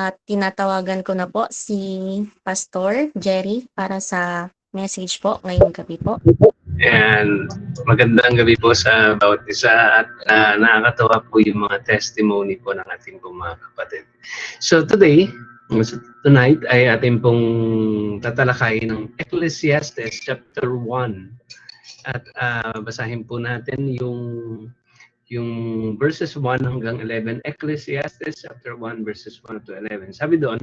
At tinatawagan ko na po si Pastor Jerry para sa message po ngayong gabi po. And magandang gabi po sa bawat isa at nakakatawa po yung mga testimony po ng ating mga kapatid. So tonight ay ating pong tatalakayin ng Ecclesiastes chapter 1 at basahin po natin yung verses 1 hanggang 11. Ecclesiastes chapter 1 verses 1 to 11. Sabi doon,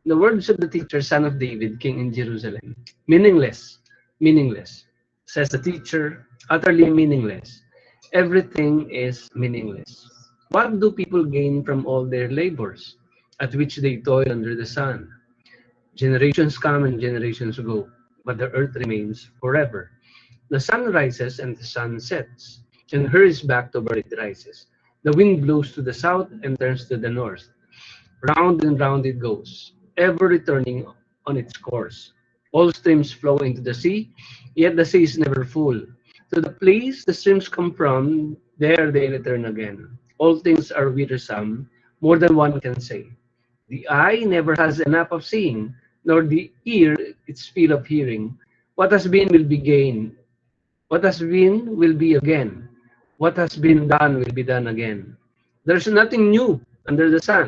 the words of the teacher, son of David, king in Jerusalem, meaningless, says the teacher, utterly meaningless. Everything is meaningless. What do people gain from all their labors, at which they toil under the sun? Generations come and generations go, but the earth remains forever. The sun rises and the sun sets, and hurries back to where it rises. The wind blows to the south and turns to the north. Round and round it goes, ever returning on its course. All streams flow into the sea, yet the sea is never full. To the place the streams come from, there they return again. All things are wearisome, more than one can say. The eye never has enough of seeing, nor the ear its fill of hearing. What has been will be gain. What has been will be again. What has been done will be done again. There's nothing new under the sun.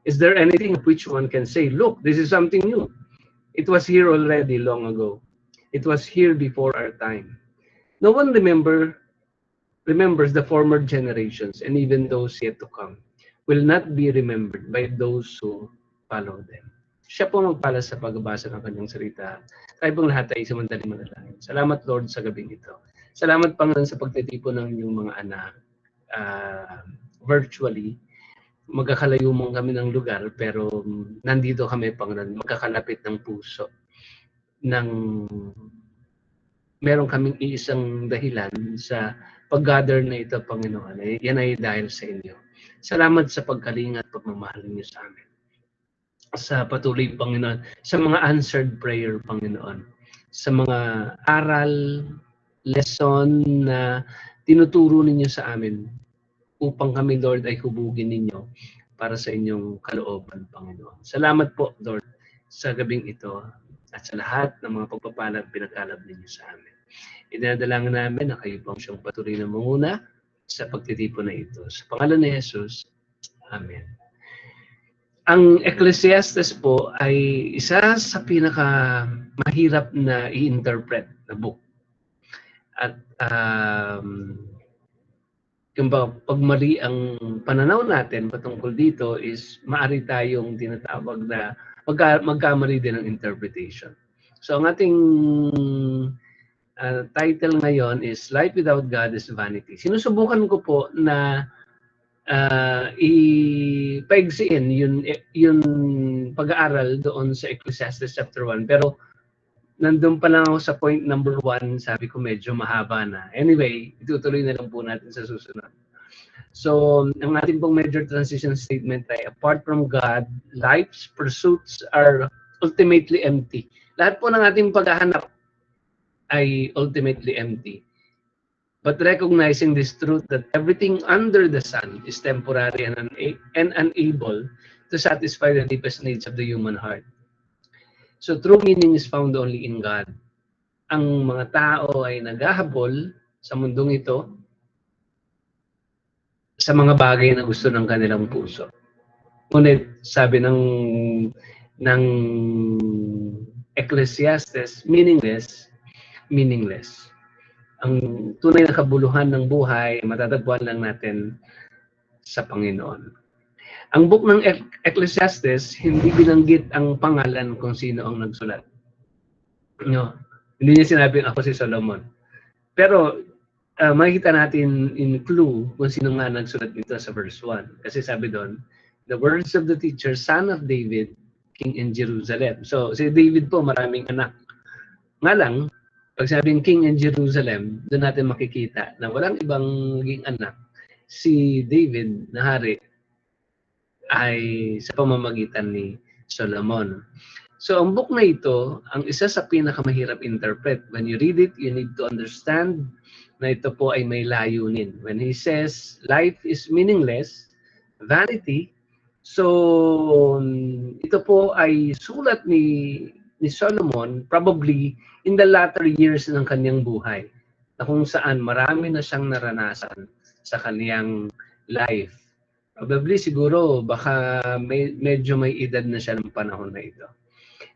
Is there anything of which one can say, look, this is something new? It was here already long ago. It was here before our time. No one remembers the former generations, and even those yet to come will not be remembered by those who follow them. Siya po magpala sa pagbabasa ng kanyang salita. Tayo pong lahat ay samantaling manalangin. Salamat, Lord, sa gabing ito. Salamat, Panginoon, sa pagtitipon ng inyong mga anak virtually. Magkakalayo mo kami ng lugar, pero nandito kami, Panginoon, magkakalapit ng puso. Meron kaming iisang dahilan sa pag-gather na ito, Panginoon. Yan ay dahil sa inyo. Salamat sa pagkalinga at pagmamahal niyo sa amin. Sa patuloy, Panginoon, sa mga answered prayer, Panginoon. Sa mga aral, lesson na tinuturo ninyo sa amin upang kami, Lord, ay hubugin ninyo para sa inyong kalooban, Panginoon. Salamat po, Lord, sa gabing ito at sa lahat ng mga pagpapalad pinagkalab ninyo sa amin. Idinadalangin namin na kayo pang siyang patuloy na manguna sa pagtitipon na ito. Sa pangalan ni Jesus, Amen. Ang Ecclesiastes po ay isa sa mahirap na i-interpret na book. At pag mali ang pananaw natin patungkol dito is maaari tayong tinatawag na magkamali din ng interpretation. So ang ating title ngayon is Life Without God is Vanity. Sinusubukan ko po na ipaigsiin yung pag-aaral doon sa Ecclesiastes chapter 1. Pero nandun pa lang ako sa point number 1, sabi ko medyo mahaba na. Anyway, itutuloy na lang po natin sa susunod. So, ang ating pong major transition statement ay, apart from God, life's pursuits are ultimately empty. Lahat po ng ating paghahanap ay ultimately empty. But recognizing this truth that everything under the sun is temporary and unable to satisfy the deepest needs of the human heart. So true meaning is found only in God. Ang mga tao ay naghahabol sa mundong ito sa mga bagay na gusto ng kanilang puso. Ngunit sabi ng Ecclesiastes, meaningless. Ang tunay na kabuluhan ng buhay, matatagpuan lang natin sa Panginoon. Ang book ng Ecclesiastes, hindi binanggit ang pangalan kung sino ang nagsulat. No, hindi niya sinabing ako si Solomon. Pero makikita natin in clue kung sino nga nagsulat nito sa verse 1. Kasi sabi doon, the words of the teacher, son of David, king in Jerusalem. So si David po maraming anak. Nga lang, pag sabing king in Jerusalem, doon natin makikita na walang ibang naging anak. Si David na hari ay sa pamamagitan ni Solomon. So ang book na ito, ang isa sa pinakamahirap interpret. When you read it, you need to understand na ito po ay may layunin. When he says, life is meaningless, vanity, So, ito po ay sulat ni Solomon probably in the latter years ng kanyang buhay, na kung saan marami na siyang naranasan sa kanyang life. Probably siguro baka medyo may edad na siya ng panahon na ito.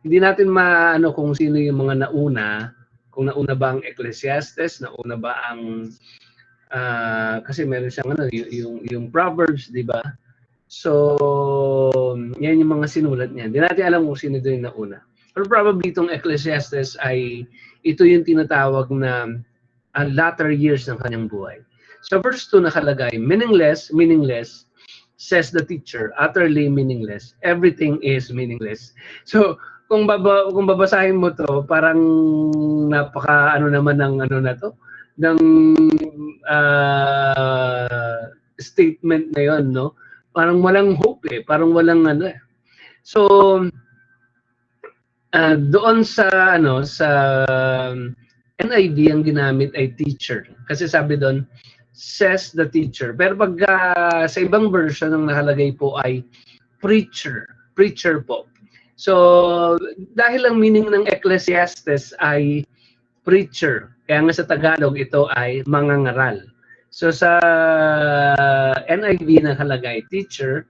Hindi natin maano kung sino yung mga nauna, kung nauna ba ang Ecclesiastes, nauna ba ang kasi meron siyang yung Proverbs, di ba? So, yan yung mga sinulat niya. Hindi natin alam kung sino doon yung nauna. Pero probably itong Ecclesiastes ay ito yung tinatawag na latter years ng kanyang buhay. So verse 2 nakalagay, meaningless, says the teacher, utterly meaningless. Everything is meaningless. So, kung babasahin mo to, parang napaka naman ng na to, ng statement na yon, no? Parang walang hope parang walang So, doon sa sa NIV ang ginamit ay teacher. Kasi sabi doon, says the teacher. Pero pag sa ibang version ang nakalagay po ay preacher. Preacher po. So, dahil ang meaning ng Ecclesiastes ay preacher. Kaya nga sa Tagalog ito ay mangangaral. So sa NIV nakalagay teacher,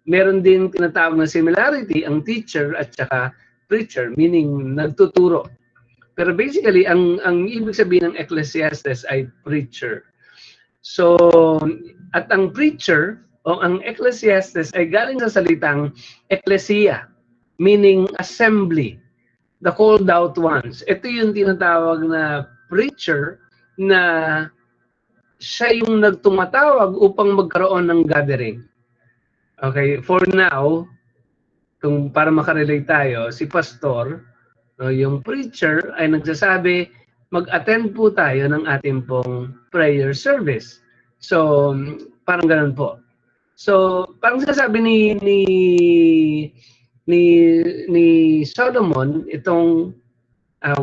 meron din tinatawag na similarity ang teacher at saka preacher, meaning nagtuturo. Pero basically, ang ibig sabihin ng Ecclesiastes ay preacher. So, at ang preacher o ang Ecclesiastes ay galing sa salitang ecclesia, meaning assembly, the called out ones. Ito yung tinatawag na preacher na siya yung nagtumatawag upang magkaroon ng gathering. Okay, for now, kung para makarelate tayo, si pastor, yung preacher ay nagsasabi, mag-attend po tayo ng ating pong prayer service. So, parang ganun po. So, parang sinasabi ni Solomon, itong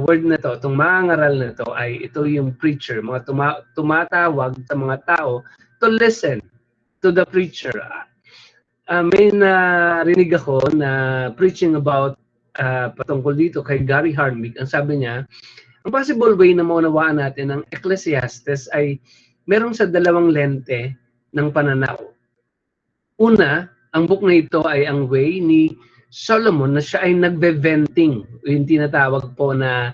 word na to, itong mangangaral na to, ay ito yung preacher, mga tumatawag sa mga tao to listen to the preacher. May narinig ako na preaching about patungkol dito kay Gary Harmick. Ang sabi niya, ang possible way na maunawaan natin ang Ecclesiastes ay merong sa dalawang lente ng pananaw. Una, ang book na ito ay ang way ni Solomon na siya ay nagbe-venting, yung tinatawag po na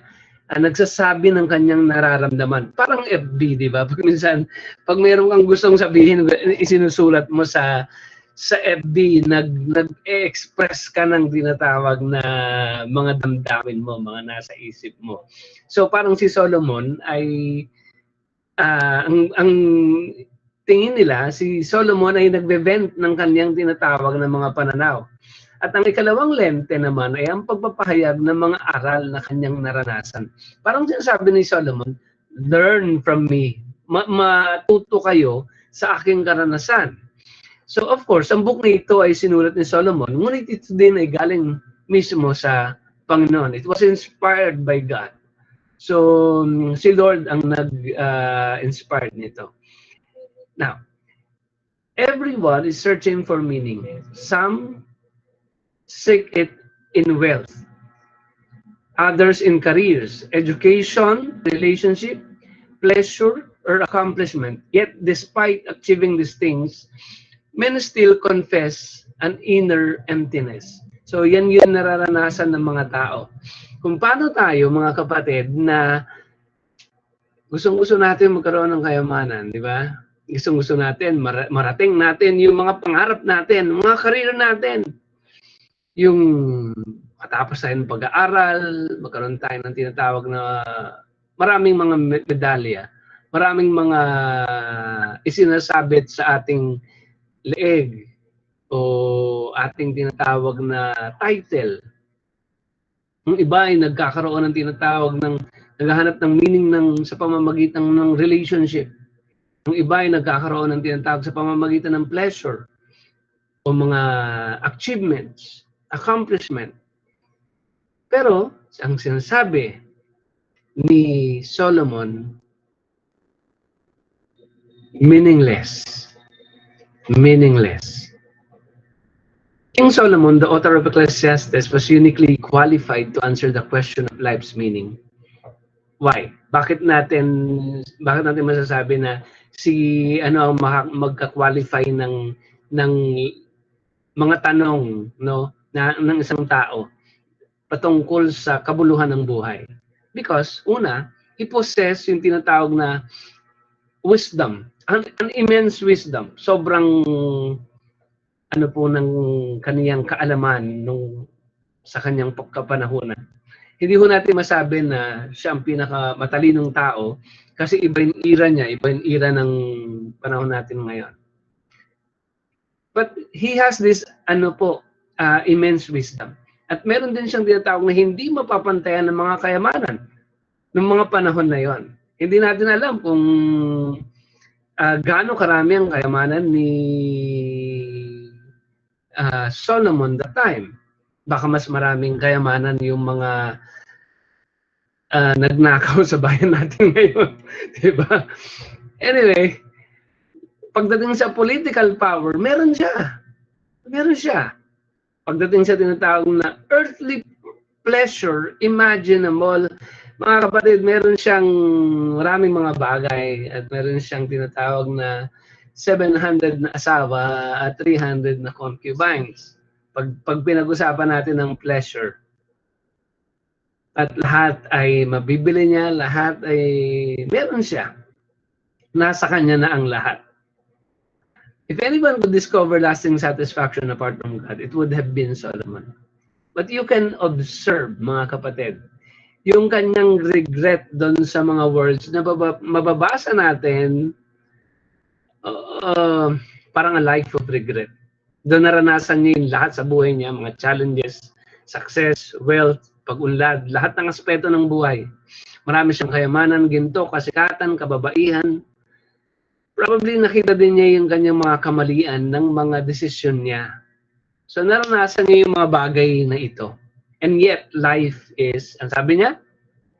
nagsasabi ng kanyang nararamdaman. Parang FB, di ba? Pag minsan, pag meron kang gustong sabihin, isinusulat mo sa FB, nag-express ka ng tinatawag na mga damdamin mo, mga nasa isip mo. So parang si Solomon ay ang tingin nila, si Solomon ay nagbe-vent ng kanyang tinatawag na mga pananaw. At ang ikalawang lente naman ay ang pagpapahayag ng mga aral na kanyang naranasan. Parang sinasabi ni Solomon, learn from me. Matuto kayo sa aking karanasan. So of course, ang book na ito ay sinulat ni Solomon, ngunit ito din ay galing mismo sa Panginoon. It was inspired by God. So si Lord ang nag-inspired nito. Now, everyone is searching for meaning. Some seek it in wealth, others in careers, education, relationship, pleasure, or accomplishment. Yet, despite achieving these things, men still confess an inner emptiness. So, yan yun nararanasan ng mga tao. Kung paano tayo, mga kapatid, na gustong-gusto natin magkaroon ng kayamanan, di ba? Gustong-gusto natin, marating natin yung mga pangarap natin, mga career natin. Yung matapos tayo ng pag-aaral, magkaroon tayo ng tinatawag na maraming mga medalya, maraming mga isinasabit sa ating leeg o ating tinatawag na title. Yung iba ay nagkakaroon ng tinatawag ng naghahanap ng meaning sa pamamagitan ng relationship. Yung iba ay nagkakaroon ng tinatawag sa pamamagitan ng pleasure o mga achievements, accomplishment. Pero ang sinasabi ni Solomon, meaningless. meaningless. King Solomon, the author of Ecclesiastes, was uniquely qualified to answer the question of life's meaning. Why? Bakit natin masasabi na si ano ang magka-qualify ng mga tanong, no, ng isang tao patungkol sa kabuluhan ng buhay? Because una, he possessed yung tinatawag na wisdom, an immense wisdom. Sobrang ano po ng kaniyang kaalaman sa kanyang kapanahunan. Hindi ho natin masabi na siya ang pinakamatalinong tao kasi iba yung era niya, iba yung era ng panahon natin ngayon. But he has this immense wisdom. At meron din siyang tinatawag na hindi mapapantayan ng mga kayamanan ng mga panahon na yon. Hindi natin alam kung gaano karami ang kayamanan ni Solomon that time. Baka mas maraming kayamanan yung mga nagnakaw sa bayan natin ngayon. Diba? Anyway, pagdating sa political power, meron siya. Meron siya. Pagdating sa tinatawag na earthly pleasure, imaginable, mga kapatid, meron siyang maraming mga bagay at meron siyang tinatawag na 700 na asawa at 300 na concubines. Pag pinag-usapan natin ng pleasure, at lahat ay mabibili niya, lahat ay meron siya. Nasa kanya na ang lahat. If anyone could discover lasting satisfaction apart from God, it would have been Solomon. But you can observe, mga kapatid, yung kanyang regret doon sa mga words na mababasa natin parang a life of regret. Doon naranasan niya yung lahat sa buhay niya, mga challenges, success, wealth, pag-unlad, lahat ng aspeto ng buhay. Marami siyang kayamanan, ginto, kasikatan, kababaihan. Probably nakita din niya yung kanyang mga kamalian ng mga desisyon niya. So naranasan niya yung mga bagay na ito. And yet, life is, ang sabi niya,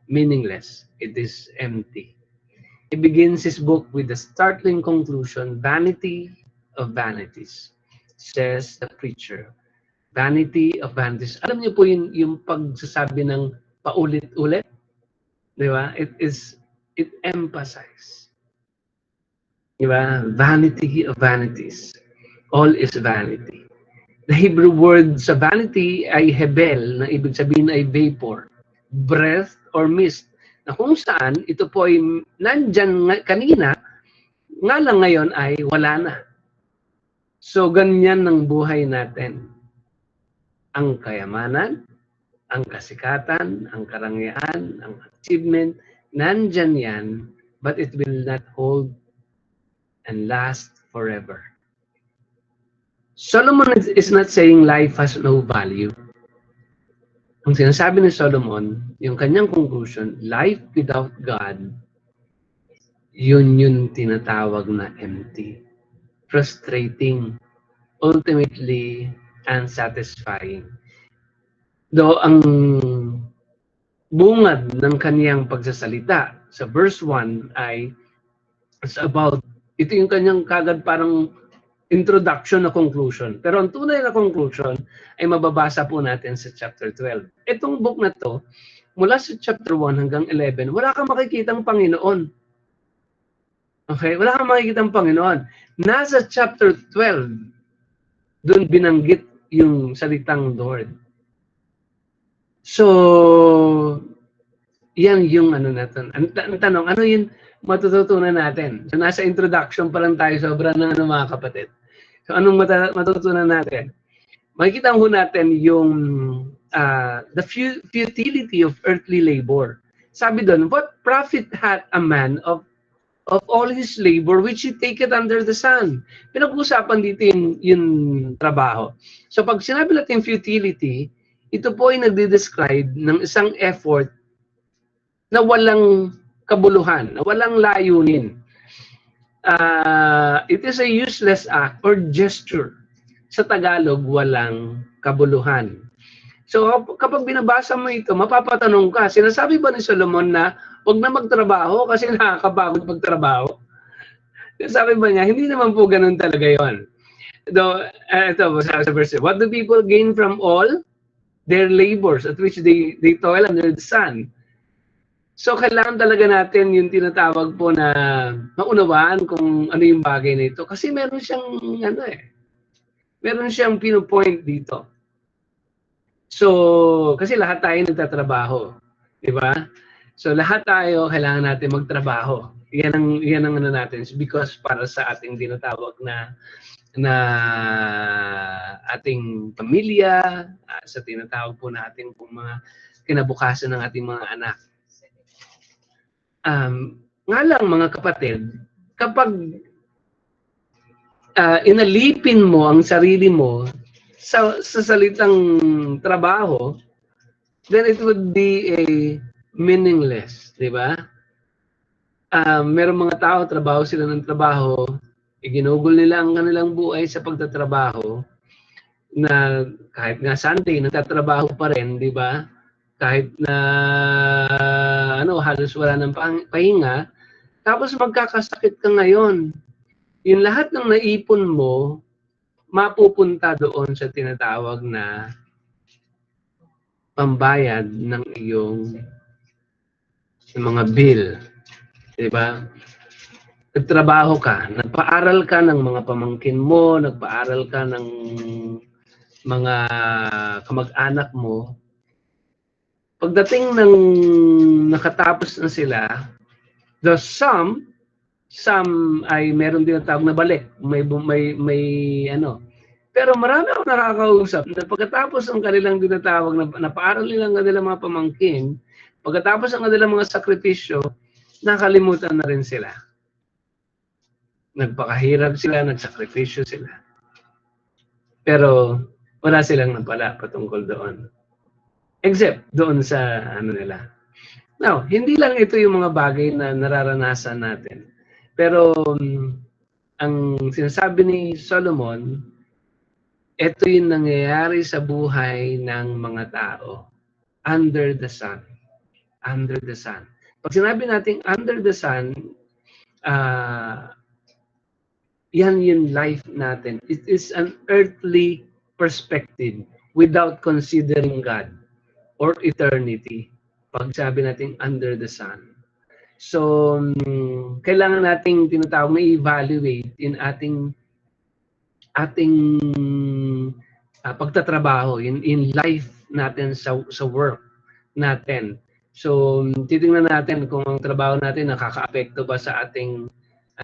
meaningless. It is empty. He begins his book with the startling conclusion, vanity of vanities, says the preacher. Vanity of vanities. Alam niyo po yung pagsasabi ng paulit-ulit? Di ba? It emphasizes. Di ba? Vanity of vanities. All is vanity. The Hebrew word sa vanity ay hebel, na ibig sabihin ay vapor, breath, or mist, na kung saan ito po ay nandyan kanina, nga lang ngayon ay wala na. So, ganyan ng buhay natin. Ang kayamanan, ang kasikatan, ang karangyaan, ang achievement, nandyan yan, but it will not hold and last forever. Solomon is not saying life has no value. Ang sinasabi ni Solomon, yung kanyang conclusion, life without God, yun tinatawag na empty, frustrating, ultimately unsatisfying. Though ang bungad ng kaniyang pagsasalita sa verse 1 ay it's about, ito yung kanyang kagad parang introduction na conclusion. Pero ang tunay na conclusion ay mababasa po natin sa chapter 12. Itong book na to, mula sa chapter 1 hanggang 11, wala kang makikitang Panginoon. Okay? Wala kang makikitang Panginoon. Nasa chapter 12, doon binanggit yung salitang Lord. So, yan yung ano natin. Ang tanong, ano yung matututunan natin? So, nasa introduction pa lang tayo, sobra na mga kapatid. So, anong matututunan natin? Makikita ho natin yung the futility of earthly labor. Sabi doon, what profit hath a man of all his labor which he taketh under the sun? Pinag-uusapan dito yung trabaho. So, pag sinabi natin futility, ito po ay nagde-describe ng isang effort na walang kabuluhan, na walang layunin. It is a useless act or gesture. Sa Tagalog, walang kabuluhan. So kapag binabasa mo ito, mapapatanong ka, sinasabi ba ni Solomon na huwag na magtrabaho kasi nakakapagod magtrabaho? Sinasabi ba niya, hindi naman po ganun talaga yon. Ito, sa verse, what do people gain from all their labors at which they toil under the sun? So, kailangan talaga natin yung tinatawag po na maunawaan kung ano yung bagay na ito. Kasi meron siyang, meron siyang pinupoint dito. So, kasi lahat tayo nagtatrabaho. Di ba? So, lahat tayo kailangan natin magtrabaho. Yan ang ano natin. Because para sa ating tinatawag na ating pamilya, sa tinatawag po natin kung mga kinabukasan ng ating mga anak. Nga lang mga kapatid, kapag inalipin mo ang sarili mo sa salitang trabaho, then it would be a meaningless, di ba? Merong mga tao, trabaho sila ng trabaho, iginugol nila ang kanilang buhay sa pagtatrabaho, na kahit nga Sunday, nagtatrabaho pa rin, di ba? Kahit na halos wala ng pahinga, tapos magkakasakit ka ngayon. Yung lahat ng naipon mo, mapupunta doon sa tinatawag na pambayad ng iyong mga bill. Diba? Nagtrabaho ka, nagpaaral ka ng mga pamangkin mo, nagpaaral ka ng mga kamag-anak mo. Pagdating ng nakatapos na sila, the some ay meron din ang tawag na balik. May Pero marami akong nakakausap na pagkatapos ang kanilang tinatawag na napaaral nila ang kanilang mga pamangkin, pagkatapos ang kanilang mga sakripisyo, nakalimutan na rin sila. Nagpakahirap sila, nagsakripisyo sila. Pero wala silang napala patungkol doon. Except doon sa nila. Now, hindi lang ito yung mga bagay na nararanasan natin. Pero ang sinasabi ni Solomon, ito yung nangyayari sa buhay ng mga tao under the sun. Under the sun. Pag sinabi natin under the sun, yan yung life natin. It is an earthly perspective without considering God or eternity. Pag sabi natin under the sun. So, kailangan nating tinatawag na evaluate in ating pagtatrabaho, in life natin sa work natin. So, titingnan natin kung ang trabaho natin nakaka-apekto ba sa ating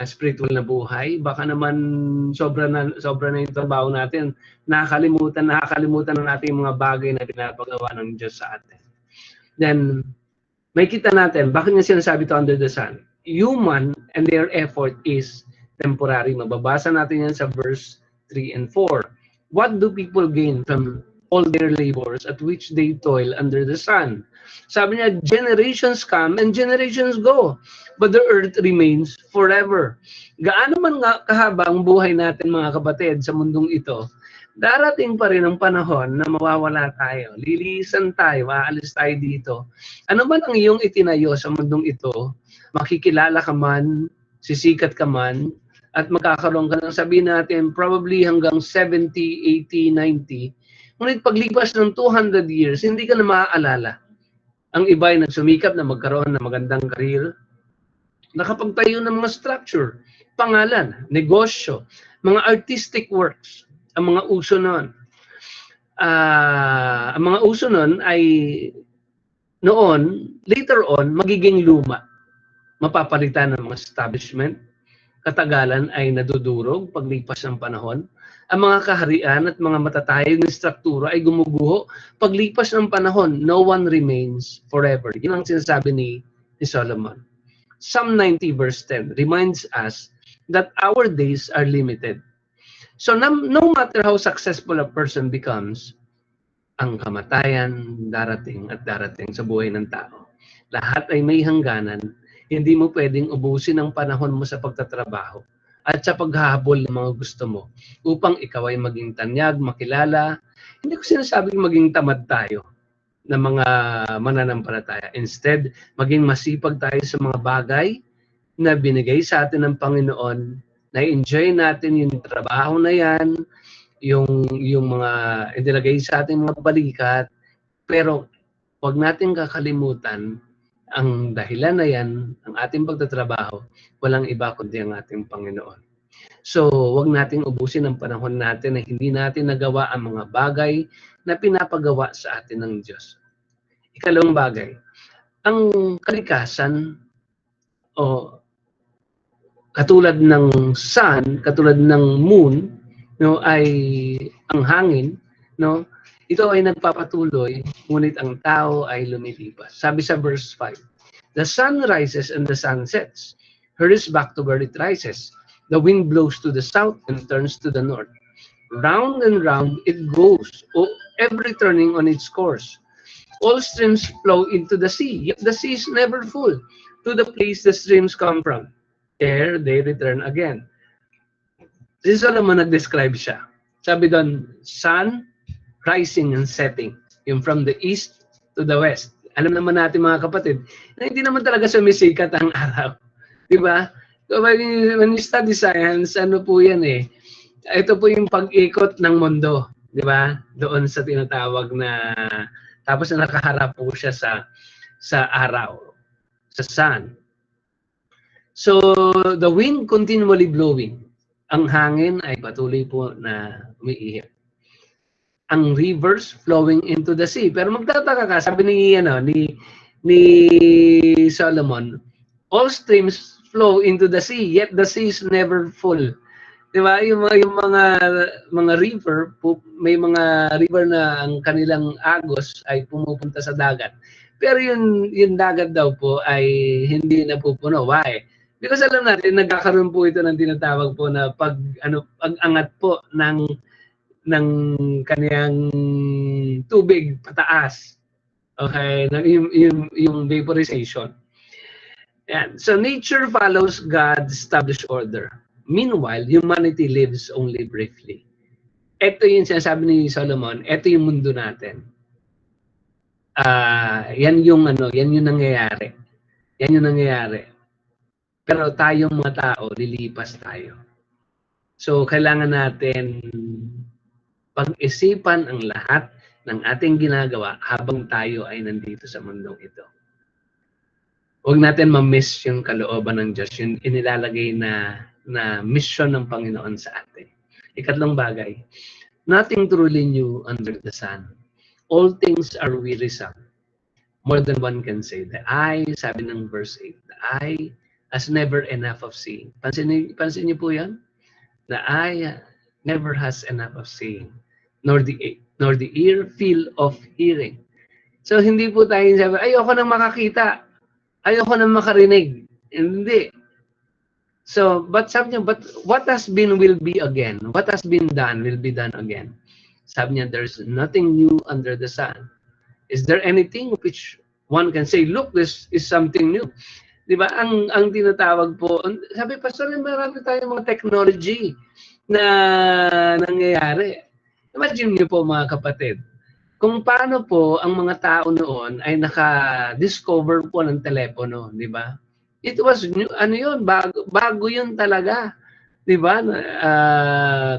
spiritual na buhay. Baka naman sobra na yung trabaho natin. Nakakalimutan ng ating mga bagay na pinapagawa ng Diyos sa atin. Then, may kita natin, bakit nga sinasabi ito under the sun? Human and their effort is temporary. Mababasa natin yan sa verse 3 and 4. What do people gain from all their labors at which they toil under the sun? Sabi niya, generations come and generations go, but the earth remains forever. Gaano man nga kahaba ang buhay natin mga kapatid sa mundong ito, darating pa rin ang panahon na mawawala tayo. Lilisan tayo, aalis tayo dito. Ano man ang iyong itinayo sa mundong ito, makikilala ka man, sisikat ka man, at magkakaroon ka ng sabihin natin probably hanggang 70, 80, 90. Ngunit paglipas ng 200 years, hindi ka na maaalala. Ang iba ay nagsumikap na magkaroon ng magandang career, nakapagtayo ng mga structure, pangalan, negosyo, mga artistic works, ang mga uso noon. Ang mga uso noon ay later on, magiging luma. Mapapalitan ng mga establishment, katagalan ay nadudurog paglipas ng panahon. Ang mga kaharian at mga matatayog na struktura ay gumuguho paglipas ng panahon. No one remains forever. Yun ang sinasabi ni Solomon. Psalm 90 verse 10 reminds us that our days are limited. So no matter how successful a person becomes, ang kamatayan darating at darating sa buhay ng tao. Lahat ay may hangganan. Hindi mo pwedeng ubusin ang panahon mo sa pagtatrabaho at sa paghahabol ng mga gusto mo upang ikaw ay maging tanyag, makilala. Hindi ko sinasabing maging tamad tayo na mga mananampalataya. Instead, maging masipag tayo sa mga bagay na binigay sa atin ng Panginoon Na-enjoy natin yung trabaho na yan, yung mga inilagay sa ating mga balikat, pero wag nating kakalimutan ang dahilan na yan, ang ating pagtatrabaho, walang iba kundi ang ating Panginoon. So, wag nating ubusin ang panahon natin na hindi natin nagawa ang mga bagay na pinapagawa sa atin ng Diyos. Ikalawang bagay, ang kalikasan o katulad ng sun, katulad ng moon, no, ay ang hangin, no, ito ay nagpapatuloy, ngunit ang tao ay lumilipas. Sabi sa verse 5, the sun rises and the sun sets, hurries back to where it rises. The wind blows to the south and turns to the north. Round and round it goes, every turning on its course. All streams flow into the sea, yet the sea is never full. To the place the streams come from, there they return again. Si Solomon nag-describe siya. Sabi doon, sun rising and setting, yung from the east to the west. Alam naman natin mga kapatid, na hindi naman talaga sumisikat ang araw. Di ba? So when you study science, ano po yan eh, ito po yung pag-ikot ng mundo. Di ba? Doon sa tinatawag na, tapos na nakaharap po siya sa araw, sa sun. So, the wind continually blowing. Ang hangin ay patuloy po na umiihip. Ang rivers flowing into the sea. Pero magtataka ka, sabi ni Solomon, all streams flow into the sea, yet the sea is never full. Diba? Yung mga river, may mga river na ang kanilang agos ay pumupunta sa dagat. Pero yung dagat daw po ay hindi napupuno. Why? Because alam natin, nagkakaroon po ito ng tinatawag po na pag-angat po ng kaniyang tubig pataas. Okay? Yung vaporization. Yan. So nature follows God's established order. Meanwhile, humanity lives only briefly. Ito yung sinasabi ni Solomon, ito yung mundo natin. Yan yung nangyayari. Yan yung nangyayari. Pero tayong mga tao, lilipas tayo. So, kailangan natin pag-isipan ang lahat ng ating ginagawa habang tayo ay nandito sa mundong ito. Huwag natin ma-miss yung kalooban ng Diyos, yung inilalagay na mission ng Panginoon sa atin. Ikatlong bagay, nothing truly new under the sun. All things are wearisome. More than one can say. The eye, sabi ng verse 8, the eye has never enough of seeing. Pansin niyo po yan? The eye never has enough of seeing, nor the ear feel of hearing. So hindi po tayo sabi, ayoko nang makakita, ayoko nang makarinig. Hindi. So, but sabi niya, but what has been will be again. What has been done will be done again. Sabi niya, there's nothing new under the sun. Is there anything which one can say, look, this is something new? Di ba? Ang tinatawag po, sabi, Pastor, marami tayong mga technology na nangyayari. Imagine niyo po mga kapatid, kung paano po ang mga tao noon ay naka-discover po ng telepono, di ba? It was new, bago yun talaga. Di ba?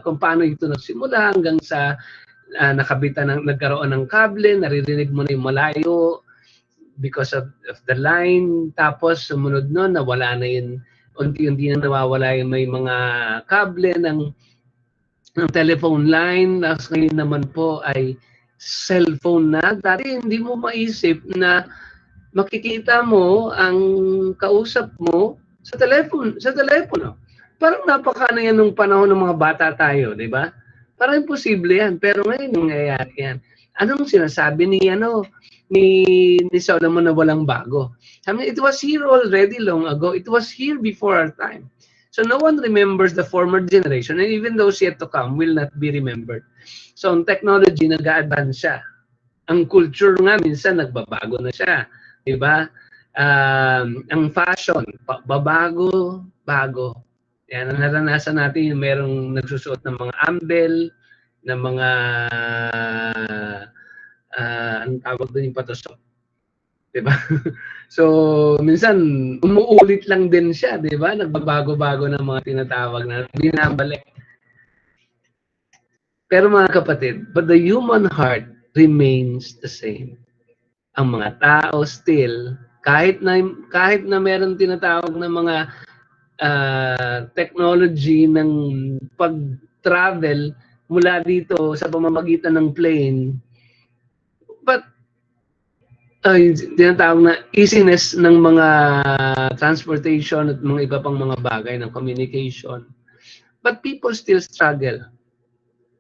Kung paano ito nagsimula hanggang sa nagkaroon ng kable, naririnig mo na yung malayo because of the line. Tapos sumunod nun, nawala na yun, unti-unti na nawawala yung may mga kable ng telephone line. Tapos ngayon naman po ay cellphone na. Dati hindi mo maisip na makikita mo ang kausap mo sa telepono. Parang napakano yan nung panahon ng mga bata tayo, di ba? Parang imposible yan. Pero ngayon, nangyayari yan. Anong sinasabi ni Solomon na walang bago? Sabi niya, it was here already long ago. It was here before our time. So no one remembers the former generation, and even those yet to come will not be remembered. So ang technology, nag-a-advance siya. Ang culture nga, minsan nagbabago na siya. Diba? Ang fashion, bago. Yan, ang naranasan natin yung merong nagsusuot ng mga ambel, ng mga, anong tawag doon yung patusok? 'Di ba? So, minsan umuulit lang din siya, 'di ba? Nagbabago-bago ng mga tinatawag na binabalik. Pero mga kapatid, but the human heart remains the same. Ang mga tao still, kahit na meron tinatawag na mga technology ng pag-travel mula dito sa pamamagitan ng plane, but yung tinatawag na easiness ng mga transportation at mga iba pang mga bagay ng communication. But people still struggle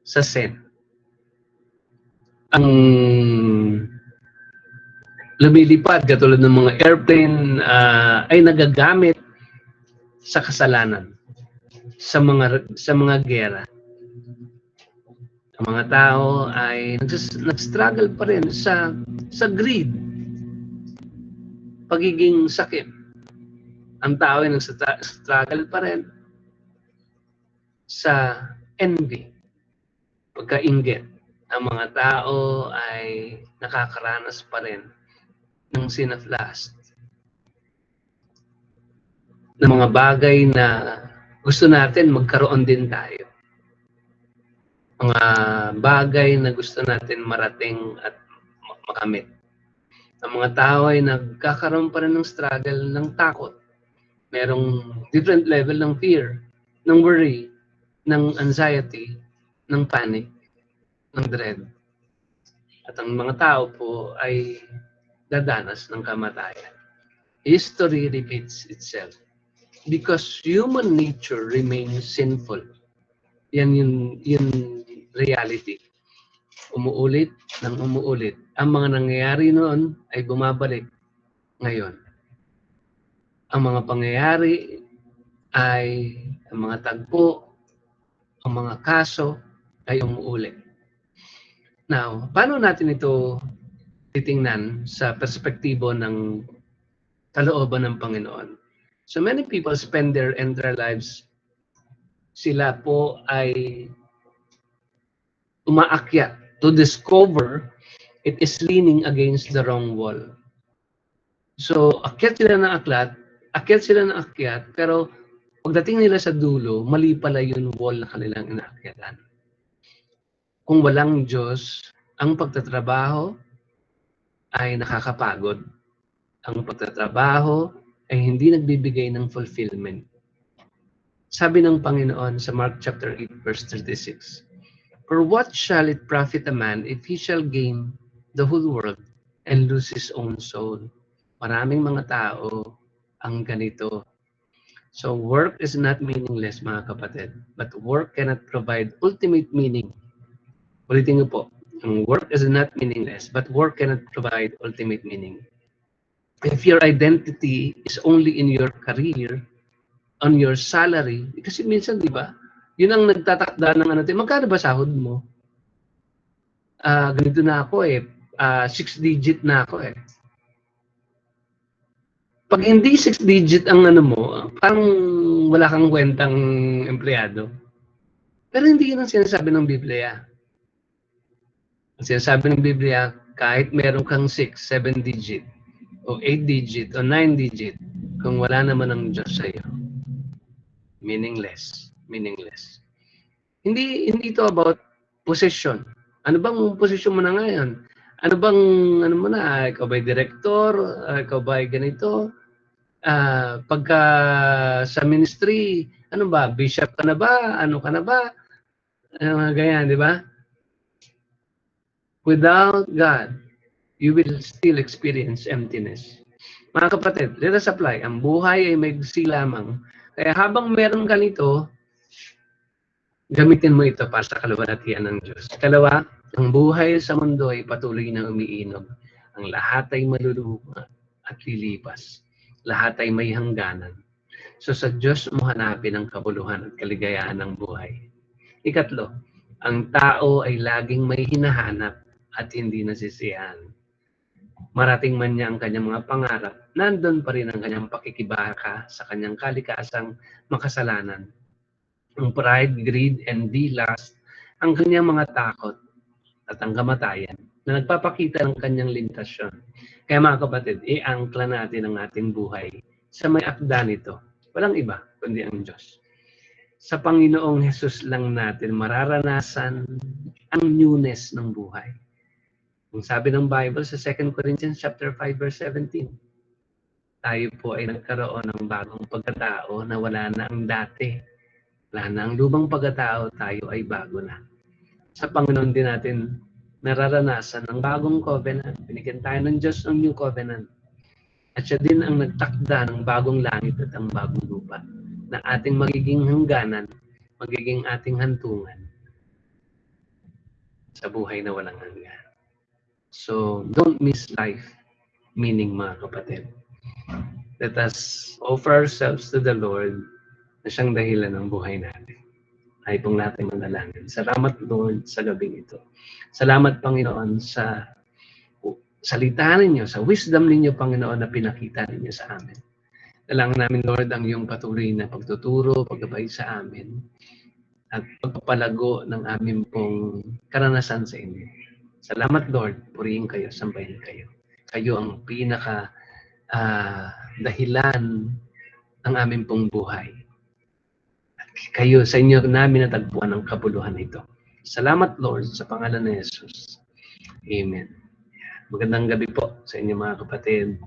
sa sin. Ang lumilipad katulad ng mga airplane ay nagagamit sa kasalanan, sa mga giyera. Ang mga tao ay nag-struggle pa rin sa greed, pagiging sakit. Ang tao ay nag-struggle pa rin sa envy, pagkainggit. Ang mga tao ay nakakaranas pa rin ng sin of lust, ng mga bagay na gusto natin magkaroon din tayo. Mga bagay na gusto natin marating at makamit. Ang mga tao ay nagkakaroon pa rin ng struggle ng takot. Merong different level ng fear, ng worry, ng anxiety, ng panic, ng dread. At ang mga tao po ay dadanas ng kamatayan. History repeats itself because human nature remains sinful. Yan yung reality. Umuulit nang umuulit. Ang mga nangyayari noon ay bumabalik ngayon. Ang mga pangyayari ay ang mga tagpo, ang mga kaso ay umuulit. Now, paano natin ito titingnan sa perspektibo ng kalooban ng Panginoon? So many people spend their entire lives, sila po ay umaakyat to discover it is leaning against the wrong wall. So, akyat sila ng akyat, pero pagdating nila sa dulo, mali pala yung wall na kanilang inaakyatan. Kung walang Diyos, ang pagtatrabaho ay nakakapagod. Ang pagtatrabaho ay hindi nagbibigay ng fulfillment. Sabi ng Panginoon sa Mark chapter 8 verse 36, "For what shall it profit a man if he shall gain the whole world and lose his own soul?" Maraming mga tao ang ganito. So work is not meaningless, mga kapatid, but work cannot provide ultimate meaning. Ulitin niyo po, ang work is not meaningless, but work cannot provide ultimate meaning. If your identity is only in your career, on your salary, kasi minsan, di ba, yun ang nagtatakda ng ano, magkano ba sahod mo? Ganito na ako 6-digit na ako eh. Pag hindi 6-digit ang ano mo, parang wala kang kwentang empleyado. Pero hindi yun ang sinasabi ng Biblia. Ang sinasabi ng Biblia, kahit meron kang 6, 7-digit, o 8-digit, o 9-digit, kung wala naman ang Diyos sa iyo, meaningless. Meaningless. Hindi ito about position. Ano bang position mo na ngayon? Ano mo na? Ikaw ba'y director? Ikaw ba'y ganito? Pagka sa ministry, ano ba? Bishop ka na ba? Ano ka na ba? Ganyan, di ba? Without God, you will still experience emptiness. Mga kapatid, let us apply. Ang buhay ay maigsi lamang. Kaya habang meron ka nito, gamitin mo ito para sa kaluwalhatian ng Diyos. Kalawa, ang buhay sa mundo ay patuloy na umiinog. Ang lahat ay maluluma at lilipas. Lahat ay may hangganan. So sa Diyos mo hanapin ang kabuluhan at kaligayahan ng buhay. Ikatlo, ang tao ay laging may hinahanap at hindi nasisiyahan. Marating man niya ang kanyang mga pangarap, nandun pa rin ang kanyang pakikibaka sa kanyang kalikasang makasalanan. Ang pride, greed, envy, lust, ang kanyang mga takot at ang kamatayan na nagpapakita ng kanyang lintasyon. Kaya mga kapatid, i-angkla natin ang ating buhay sa may akda nito. Walang iba, kundi ang Diyos. Sa Panginoong Hesus lang natin mararanasan ang newness ng buhay. Ang sabi ng Bible sa 2 Corinthians chapter 5 verse 17, tayo po ay nagkaroon ng bagong pagkatao na wala na ang dati. Wala na ang lumang pagkatao, tayo ay bago na. Sa Panginoon din natin nararanasan ang bagong covenant. Binigyan tayo ng Diyos ng new covenant. At siya din ang nagtakda ng bagong langit at ang bagong lupa na ating magiging hangganan, magiging ating hantungan sa buhay na walang hanggan. So, don't miss life, meaning mga kapatid. Let us offer ourselves to the Lord na siyang dahilan ng buhay natin. Ay pong natin manalangin. Salamat Lord sa gabing ito. Salamat Panginoon sa salita ninyo, sa wisdom ninyo Panginoon na pinakita ninyo sa amin. Dalangin namin Lord ang iyong patuloy na pagtuturo, paggabay sa amin at pagpapalago ng aming pong karanasan sa inyo. Salamat Lord, purihin kayo, sambahin kayo. Kayo ang pinaka dahilan ng aming pong buhay. Kayo, sa inyo namin natagpuan ang kabuluhan nito. Salamat, Lord, sa pangalan ni Jesus. Amen. Magandang gabi po sa inyo mga kapatid.